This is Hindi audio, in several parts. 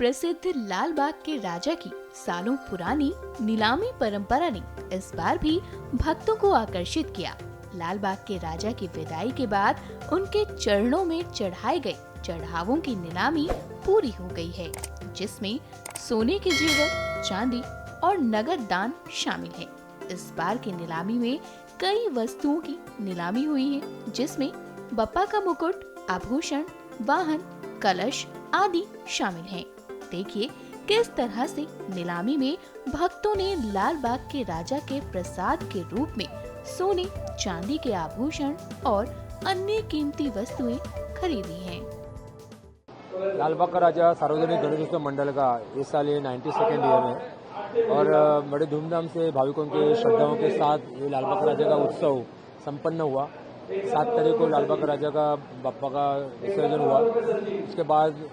प्रसिद्ध लाल बाग के राजा की सालों पुरानी नीलामी परंपरा ने इस बार भी भक्तों को आकर्षित किया। लाल बाग के राजा की विदाई के बाद उनके चरणों में चढ़ाए गए चढ़ावों की नीलामी पूरी हो गई है, जिसमें सोने के जेवर, चांदी और नगद दान शामिल है। इस बार की नीलामी में कई वस्तुओं की नीलामी हुई है, जिसमें बप्पा का मुकुट, आभूषण, वाहन, कलश आदि शामिल हैं। देखिए किस तरह से नीलामी में भक्तों ने लाल बाग के राजा के प्रसाद के रूप में सोने, चांदी के आभूषण और अन्य कीमती वस्तुएं खरीदी हैं। लाल बाग का राजा सार्वजनिक गणेशोत्सव मंडल का इस साल ये 92nd ईयर है और बड़े धूमधाम से भाविकों के श्रद्धाओं के साथ ये लाल बाग राजा का उत्सव संपन्न हुआ। 7 तारीख को लाल बाग राजा का बप्पा का विसर्जन हुआ। उसके बाद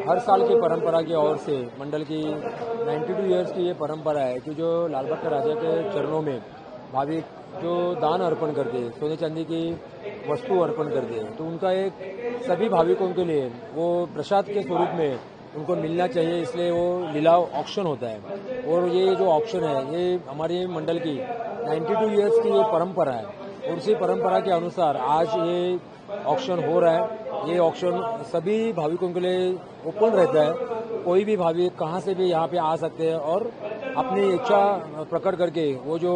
हर साल की परंपरा की ओर से मंडल की 92 ईयर्स की ये परंपरा है कि जो लाल बाग के राजा के चरणों में भाविक जो दान अर्पण करते हैं, सोने चांदी की वस्तु अर्पण करते हैं, तो उनका एक सभी भाविकों के लिए वो प्रसाद के स्वरूप में उनको मिलना चाहिए, इसलिए वो लीलाव ऑक्शन होता है। और ये जो ऑक्शन है ये हमारे मंडल की 92 ईयर्स की ये परंपरा है और उसी परंपरा के अनुसार आज ये ऑक्शन हो रहा है। ये ऑक्शन सभी भाविकों के लिए ओपन रहता है। कोई भी भाविक कहाँ से भी यहाँ पे आ सकते हैं और अपनी इच्छा प्रकट करके वो जो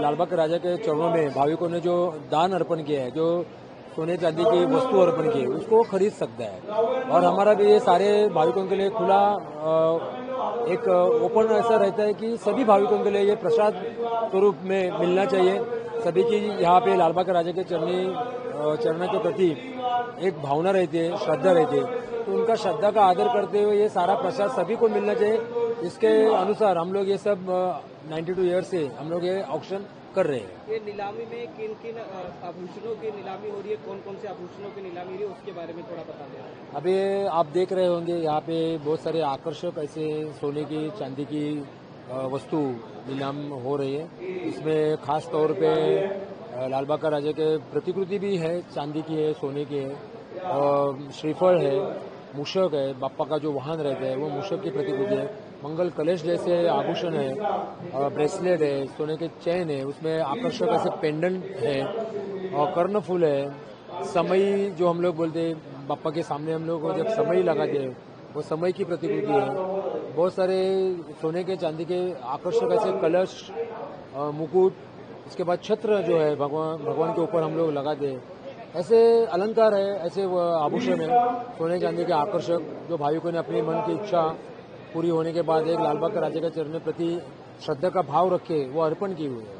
लाल बाग के राजा के चरणों में भाविकों ने जो दान अर्पण किया है, जो सोने चांदी की वस्तु अर्पण की, उसको खरीद सकता है। और हमारा भी ये सारे भाविकों के लिए खुला एक ओपन ऐसा रहता है कि सभी भाविकों के लिए ये प्रसाद स्वरूप में मिलना चाहिए। सभी की यहाँ पे लाल बाग के राजा के चरण के प्रति एक भावना रहती है, श्रद्धा रहती है, तो उनका श्रद्धा का आदर करते हुए ये सारा प्रसाद सभी को मिलना चाहिए। इसके अनुसार हम लोग ये सब 92 ईयर से हम लोग ये ऑक्शन कर रहे हैं। ये नीलामी में किन किन आभूषणों की नीलामी हो रही है, कौन कौन से आभूषणों की नीलामी हो रही है, उसके बारे में थोड़ा बता दें। अभी आप देख रहे होंगे यहाँ पे बहुत सारे आकर्षक ऐसे सोने की, चांदी की वस्तु नीलाम हो रही है। इसमें खास तौर पे लाल बाग का राजा के प्रतिकृति भी है, चांदी की है, सोने की है, श्रीफल है, मूषक है, बप्पा का जो वाहन रहता है वो मूषक की प्रतिकृति है, मंगल कलश जैसे आभूषण है, ब्रेसलेट है, सोने के चैन है, उसमें आकर्षक ऐसे पेंडेंट है और कर्णफूल है, समई जो हम लोग बोलते हैं, बप्पा के सामने हम लोग जब समई लगाते हैं वो समय की प्रतिकृति है। बहुत सारे सोने के, चांदी के आकर्षक ऐसे कलश, मुकुट, इसके बाद छत्र जो है भगवान के ऊपर हम लोग लगाते हैं। ऐसे अलंकार है, ऐसे आभूषण है सोने चांदी के आकर्षक, जो भाविकों ने अपनी मन की इच्छा पूरी होने के बाद एक लाल बाग के राजा के चरण प्रति श्रद्धा का भाव रखे वो अर्पण किए हुए हैं।